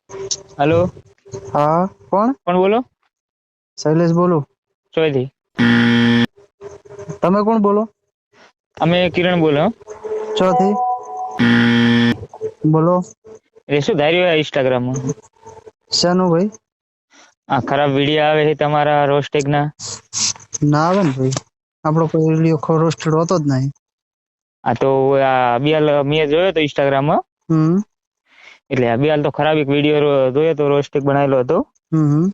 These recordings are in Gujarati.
हेलो। हाँ કોણ? कौन बोलो? શૈલેષ બોલું. ચોથી તમે કોણ બોલો? અમે કિરણ બોલો. ચોથી બોલો. એ શું ધાર્યું ઇન્સ્ટાગ્રામ માં શાનું ભાઈ? આ ખરાબ વિડીયો આવે છે તમારા રોસ્ટેક ના. ના આવે ને ભાઈ, આપણો કોઈ વિડીયો રોસ્ટેડ હોતો જ નહીં. આ તો આ અબિયાલ મેં જોયો તો ઇન્સ્ટાગ્રામ માં. હમ એટલે અબિયાલ તો ખરાબ એક વિડીયો જોયો તો રોસ્ટેક બનાવેલો હતો. હમ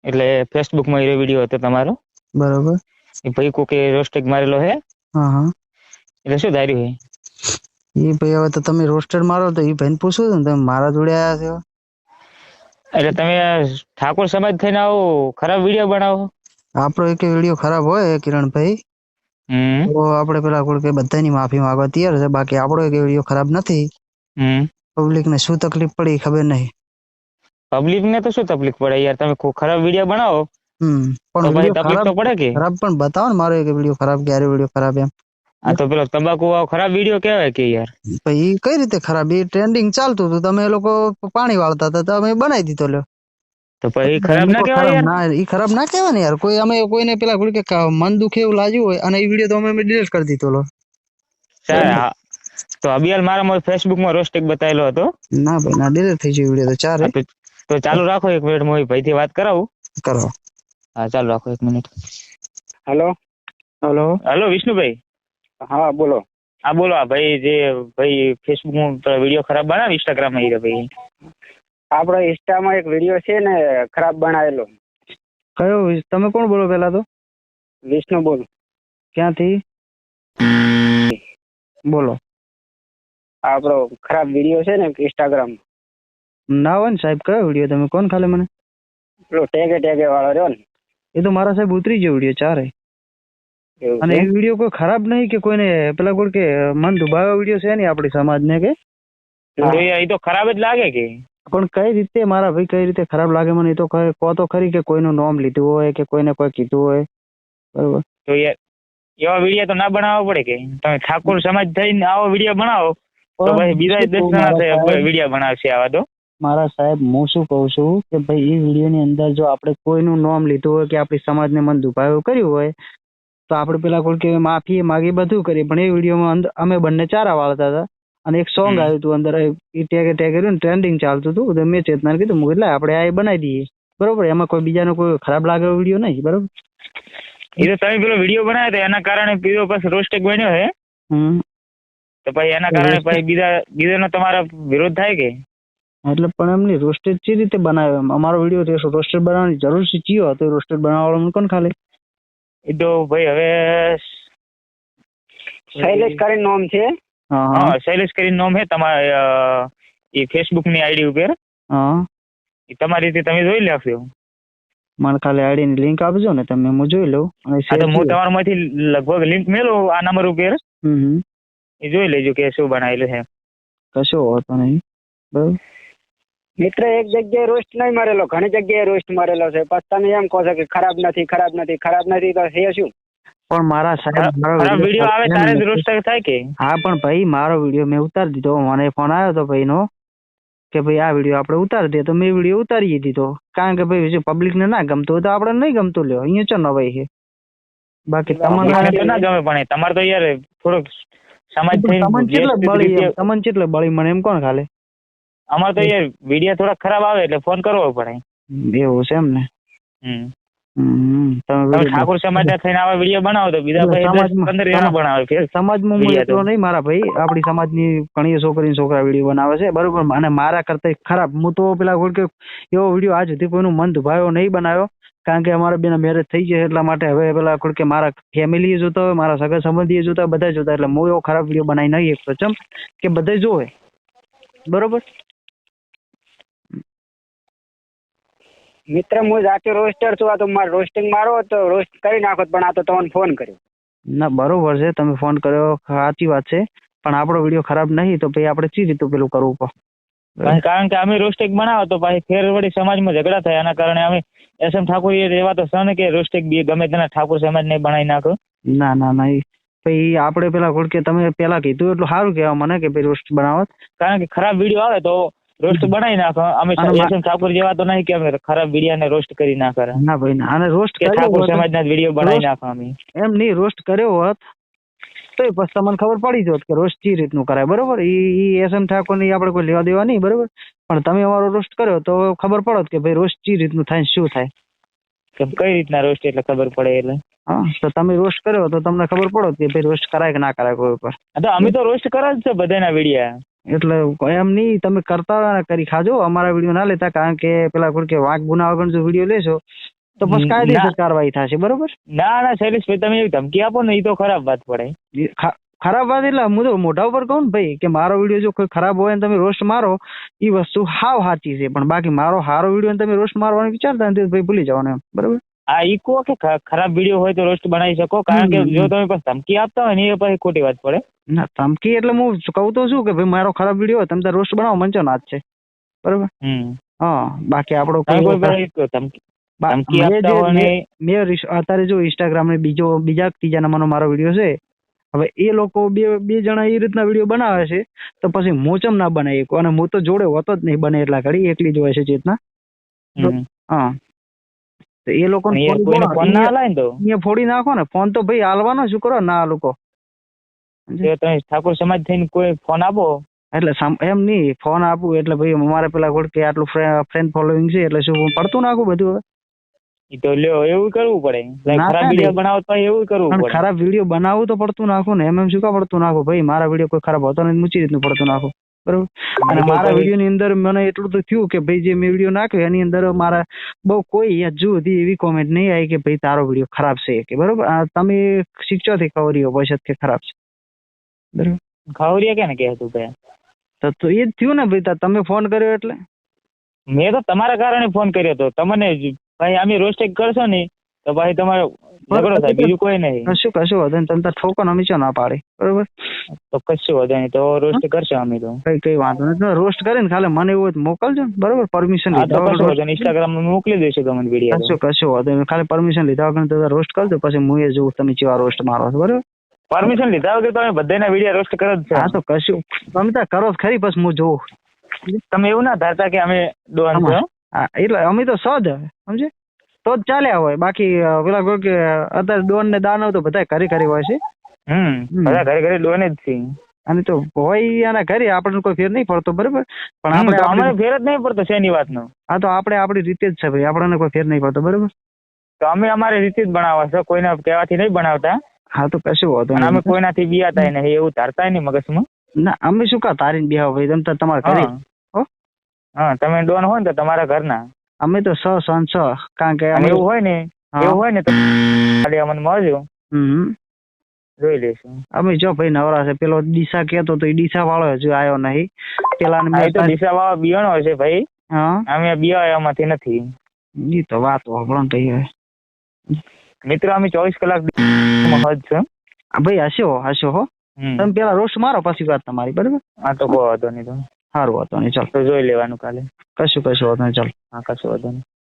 એટલે ફેસબુક માં એ વિડીયો હતો તમારો. બરોબર. એ ભાઈ કોકે રોસ્ટેક મારેલો હે. હા હા. એટલે શું ધાર્યું હે? એ ભાઈ હવે તો તમે રોસ્ટેડ મારો તો એ ભાઈને પૂછવું હતું ને, તમે મારા જોડે આવ્યા છો. એટલે તમે ઠાકોર સમાજ થઈને આવો ખરાબ વિડીયો બનાવો? આપણો એક વિડીયો ખરાબ હોય કિરણભાઈ હમ તો આપણે પેલા કોઈ કે બધાની માફી માંગવા તૈયાર છે, બાકી આપણો એક વિડીયો ખરાબ નથી. હમ પબ્લિક ને શું તકલીફ પડી ખબર નહીં. પબ્લિક ને તો શું તકલીફ પડે યાર, તમે ખરાબ વિડીયો બનાવો તો પણ પછી વિડીયો તકલીફ ખરાબ તો પડે કે. ખરાબ પણ બતાવો ને, મારો એક વિડીયો ખરાબ ક્યારે વિડીયો ખરાબ એમ. આ તો પેલો તંબાકુ વાળો ખરાબ વિડીયો કહેવાય કે યાર. ભાઈ કઈ રીતે ખરાબ? એ ટ્રેન્ડિંગ ચાલતું હતું, તમે લોકો પાણી વાળતા હતા તો અમે બનાવી દીધો. લ્યો તો પછી ખરાબ ના કહેવાય યાર. ના, એ ખરાબ ના કહેવાય ને યાર. કોઈ અમે કોઈને પેલા કે મન દુખે એવું લાગ્યું હોય અને એ વિડીયો તો અમે ડિલીટ કરી દીધો. લો તો અબિયાલ મારા ફેસબુક માં રોસ્ટેક બતાવેલો હતો. ના ભાઈ ના, ડિલીટ થઈ ગયો વિડીયો તો ચારે. તો ચાલુ રાખો, એક મિનિટ હું ભાઈ થી વાત કરાવું. કરો. હા ચાલુ રાખો એક minute. Hello. Hello. Hello Vishnubhai. હા બોલો. હા બોલો. આ ભાઈ જે ભાઈ ફેસબુક માં વિડીયો ખરાબ બનાવે ઇન્સ્ટાગ્રામ માં, ભાઈ આપડો ઇન્સ્ટામાં એક વિડીયો છે ને ખરાબ બનાવેલો. કયો? તમે કોણ બોલો પેલા તો? વિષ્ણુ બોલું. ક્યાંથી બોલો? આપણો ખરાબ વિડીયો છે ને ઇન્સ્ટાગ્રામ. ના હોય ને સાહેબ, કયો વિડીયો? તમે કોણ ખાલી મને? પેલો ટેગે વાળો રહ્યો ને. એ તો મારા સાહેબ ઉતરી ગયો વિડીયો ચારે. એવું અને છે? એ વિડીયો કોઈ ખરાબ નહીં કે કોઈને પેલા કોઈ કે મન દુભાવ્યો વિડીયો છે નહીં આપણી સમાજને કે. એ તો ખરાબ જ લાગે કે. પણ કઈ રીતે મારા ભાઈ, કઈ રીતે ખરાબ લાગે મને? એ તો કહો તો ખરી કે કોઈનું નામ લીધું હોય કે કોઈને કોઈ કીધું હોય. બરોબર. તો યાર એવા વિડીયો તો ના બનાવવા પડે કે. તમે ઠાકોર સમાજ થઈને આવો વિડીયો બનાવો તો પછી બીજા 10 વિડીયો બનાવશે આવા તો. મારા સાહેબ, હું શું કહું છું કે ભાઈ એ વિડીયોની અંદર જો આપણે કોઈનું નામ લીધું હોય કે આપણી સમાજને મન દુભાવ્યું કર્યું હોય તો આપણે પેલા કોઈ કે માફી માગી બધું કરીએ. પણ એ વિડીયોમાં અંદર અમે બંને ચારા વાળતા હતા અને એક સોંગ આવ્યું હતું અંદર, એ ટેગે કર્યું ને, ટ્રેન્ડિંગ ચાલતું હતું. તો મેં ચેતનાને કીધું, એટલે આપણે આ બનાવી દઈએ. બરોબર. એમાં કોઈ બીજાનો કોઈ ખરાબ લાગે વિડીયો નહીં. બરોબર. એ તો તમે પેલો વિડીયો બનાવ્યો હતો એના કારણે બીજો પછી રોસ્ટેક બન્યો છે. તો પછી એના કારણે પછી બીજાનો તમારા વિરોધ થાય કે. એટલે પણ એમની રોસ્ટેડ ચી રીતે બનાવ્યો? અમારો વિડીયો રોસ્ટેડ બનાવવાની જરૂર છે ચિયો હતો? રોસ્ટેડ બનાવવાનો કોણ ખાલી? એ તો ભાઈ હવે શૈલેષ કરીને નામ છે. હા શૈલેષ કરીને નામ છે તમારા એ ફેસબુક ની આઈડી ઉપર. હા એ તમારી રીતે તમે જોઈ લેશો. મને ખાલી આઈડી ની લિંક આપજો ને તમે, હું જોઈ લઉં. હું તમારા માંથી લગભગ લિંક મેળવું આ નંબર ઉપર. એ જોઈ લેજો કે શું બનાવેલું છે. કશો હોતો નહીં. બરોબર. મિત્ર એક જગ્યાએ રોસ્ટ નહીં મારેલો, ઘણી જગ્યાએ રોસ્ટ મારેલો છે. પછી તમે એમ કહો છો કે ખરાબ નથી ખરાબ નથી ખરાબ નથી, તો છે શું? પણ મારા સાહેબ, ખરાબ વિડીયો આવે ત્યારે જ રોસ્ટ થાય કે. હા પણ ભાઈ મારો વિડીયો મેં ઉતારી દીધો. મને ફોન આવ્યો હતો ભાઈ નો કે ભાઈ આ વિડીયો આપણે ઉતારી દે. તો મેં વિડીયો ઉતારી દીધો. કારણ કે ભાઈ પબ્લિક ને ના ગમતું હોય તો આપણે નહીં ગમતું. લ્યો અહીંયા ચો ન ભાઈ છે. બાકી તમને ના ગમે પણ તમારે તો યાર થોડોક સમાજ તમને કેટલે બળી મને એમ કોણ ખાલે? અમારે તો યાર વિડીયો થોડા ખરાબ આવે એટલે ફોન કરવો પડે. એવું છે એમ ને? તમે ઠાકોર સમાજ ના થઈને આવા વિડીયો બનાવો તો બીજા 15 જણા બનાવે. સમાજમાં હું એટલો નહીં મારા ભાઈ. આપણી સમાજની ઘણી છોકરા વિડીયો બનાવે છે. બરોબર. અને મારા કરતા ખરાબ હું તો પેલા કે એવો વિડીયો આજ સુધી કોઈનું મન દુભાયો નહીં બનાવ્યો. કારણ કે અમારા બેના મેરેજ થઈ જાય એટલા માટે. હવે પેલા કે મારા ફેમિલી જોતા હોય, મારા સગા સંબંધી જોતા હોય, બધા જોતા. એટલે હું એવો ખરાબ વિડીયો બનાવી નહીં એકતો ચમ કે બધા જોવે. બરોબર. મિત્ર હું જાતે રોસ્ટર છું. આ તો મારે રોસ્ટિંગ મારો તો રોસ્ટ કરી નાખો, પણ આ તો તમને ફોન કર્યો. ના બરોબર છે, તમે ફોન કર્યો સાચી વાત છે. પણ આપણો વિડીયો ખરાબ નહીં તો પછી આપણે ચી રીતે પેલું કરવું પડે? કારણ કે અમે રોસ્ટેક બનાવો તો પછી ફેર વળી સમાજમાં ઝઘડા થાય. એના કારણે અમે એસએમ ઠાકોર એવા તો સન કે રોસ્ટેક બી ગમે તેના ઠાકોર સમાજ ને બનાવી નાખો. ના ના ના, પછી આપણે પેલા કે તમે પેલા કીધું એટલું સારું કહેવા મને કે ભાઈ રોસ્ટ બનાવો. કારણ કે ખરાબ વિડીયો આવે તો રોસ્ટ બનાવી નાખો. અમે એસએમ ઠાકોર જેવા તો નહીં કે અમે ખરાબ વિડિયાને રોસ્ટ કરી ના કરે. ના ભાઈ ના, અને રોસ્ટ કે ઠાકોર સમાજના વિડિયો બનાવી નાખો અમે. એમ નહીં, રોસ્ટ કર્યો હોત તો પછી તમને ખબર પડી જોત કે રોસ્ટ કઈ રીતનું કરાય, બરોબર. ઈ એસએમ ઠાકોર ની આપણે કોઈ લેવા દેવા નહીં, બરોબર. પણ તમે અમારો રોસ્ટ કર્યો તો ખબર પડત કે ભાઈ રોસ્ટ કઈ રીતનું થાય, શું થાય. કઈ રીતના રોસ્ટ એટલે ખબર પડે એટલે. હા, તો તમે રોસ્ટ કર્યો તો તમને ખબર પડત કે ભાઈ રોસ્ટ કરાય કે ના કરાય કોઈ ઉપર. અમે તો રોસ્ટ કરા જ છે બધાના વિડિયા. એટલે એમ નહીં, તમે કરતા કરી ખાજો, અમારા વિડીયો ના લેતા. કારણ કે પેલા કોઈ કે વાંક ગુના વગર જો વિડીયો લેશો તો પછી કાયદેસર કાર્યવાહી થશે, બરોબર. ના શૈલેષભાઈ, તમે એવી ધમકી આપો ને એ તો ખરાબ વાત પડે. ખરાબ વાત એટલે હું તો મોઢા ઉપર કહું ને ભાઈ કે મારો વિડીયો જો કોઈ ખરાબ હોય ને તમે રોસ્ટ મારો, એ વસ્તુ હાવ સાચી છે. પણ બાકી મારો સારો વિડીયો તમે રોસ્ટ મારવાનું વિચારતા ને ભાઈ ભૂલી જવાનું, એમ, બરોબર. હા, ઈ કહો કે ખરાબ વિડીયો હોય તો રોસ્ટ બનાવી શકો. કારણ કે જો તમે પછી ધમકી આપતા હોય ને એ પછી ખોટી વાત પડે. ના, ધમકી એટલે હું કહું તો છું કે ભાઈ મારો ખરાબ વિડીયો હોય તમે રોસ્ટ બનાવો, મંચો ના જ છે, બરોબર. હા, બાકી આપણો મેં અત્યારે જો ઇન્સ્ટાગ્રામ ને બીજા ત્રીજા નંબરનો મારો વિડીયો છે. હવે એ લોકો બે જણા એ રીતના વિડીયો બનાવે છે તો પછી મોચમ ના બનાવી. અને હું તો જોડે હોતો જ નહીં બને એટલા ઘડી, એકલી જ હોય છે ચેતના. હા, તો એ લોકો ફોડી નાખો ને ફોન તો ભાઈ હાલવાનો, શું કરો ના લોકો. ઠાકોર સમાજ થઈને કોઈ ફોન આપો એટલે એમ નહીં, ફોન આપું એટલે ભાઈ અમારે પેલા કે આટલું ફ્રેન્ડ ફોલોઈંગ છે એટલે શું પડતું નાખું બધું. હવે તો લ્યો એવું કરવું પડે. ખરાબ વિડીયો બનાવો તો એવું કરવું પડે. ખરાબ વિડીયો બનાવું તો પડતું નાખું ને, એમ શું કા પડતું નાખું ભાઈ. મારા વિડીયો કોઈ ખરાબ હોતો નથી, ઊંચી રીતનું પડતું નાખું, બરોબર. અને મારા વિડીયો ની અંદર મને એટલું તો થયું કે ભાઈ જે મેં વિડીયો નાખ્યો એની અંદર મારા બહુ કોઈ હજુ સુધી એવી કોમેન્ટ નહીં આવી કે ભાઈ તારો વિડીયો ખરાબ છે કે, બરોબર. તમે શીખચોથી ખવરીઓ પછી કે ખરાબ છે, બરોબર. ખવરીયા કે ને કે હતું ભાઈ તો એ જ થયું ને ભાઈ. તમે ફોન કર્યો એટલે મેં તો તમારા કારણે ફોન કર્યો હતો તમને. ભાઈ અમે રોસ્ટ કરશો ને તો ભાઈ તમારો ઝઘડો થાય, બીજું કોઈ નહીં. કશું વધે ને તમે ઠોકો અમે ચો ના પાડે, બરોબર. તો કશું વધે નહીં, તો રોસ્ટ કરશો અમે તો. કઈ વાંધો નહીં, રોસ્ટ કરીને ખાલી મને એવું મોકલજો ને, બરોબર. પરમિશન લીધા ઇન્સ્ટાગ્રામ માં મોકલી દઈશું તમને વિડીયો. કશું વધે નહીં, ખાલી પરમિશન લીધા વગર રોસ્ટ કરજો, પછી હું એ જોઉં તમે કેવા રોસ્ટ મારો છો, બરોબર. પરમિશન લીધા વગર તમે બધાના વિડીયો રોસ્ટ કરો જ છે. હા, તો કશું તમે તો કરો ખરી, પછી હું જોઉં. તમે એવું ના ધારતા કે અમે ડોન છો. હા, એટલે અમે તો સજ સમજે તો જ ચાલ્યા હોય. બાકી પેલા કોઈ કે અત્યારે ડોન ને દાનવ તો બધા ઘરે હોય છે. બધા ઘરે ડોન જ છે. અને તો હોય એના ઘરે આપણને કોઈ ફેર નહીં પડતો, બરોબર. પણ આપણે ફેર જ નહીં પડતો શેની વાતનો. હા, તો આપણે આપણી રીતે જ છે ભાઈ, આપણને કોઈ ફેર નહીં પડતો, બરોબર. તો અમે અમારી રીતે જ બનાવવા છે, કોઈને કહેવાથી નહીં બનાવતા. હા, તો કશું હોતું નહીં. અમે કોઈનાથી બિયાતા નહીં, એવું ધારતા નહીં મગજમાં. ના, અમે શું કા તારીને બેહો ભાઈ, તમે તમારા ઘરે. હા, તમે ડોન હોય ને તો તમારા ઘરના. અમે તો સન કારણ કે એવું હોય ને તો ખાલી અમને મળજો, જોઈ લેશું. અમે જો ભાઈ નવરા છે. પેલો દિશા કેતો તો એ દિશા વાળો હજુ આવ્યો નહીં. પેલા દિશા વાળો બિયાણો છે ભાઈ. હા, અમે બિયામાંથી નથી. ઈ તો વાત આપણને તો મિત્ર અમે 24 કલાક હજ છે ભાઈ. હશો હો. તમે પેલા રોસ્ટ મારો પછી વાત તમારી, બરાબર. હા, તો કોઈ વાંધો નહીં. તો સારું વાંધો નહીં, ચાલ તો જોઈ લેવાનું કાલે. કશું વાંધો નહીં, ચાલ. હા, કશું વાંધો નહીં.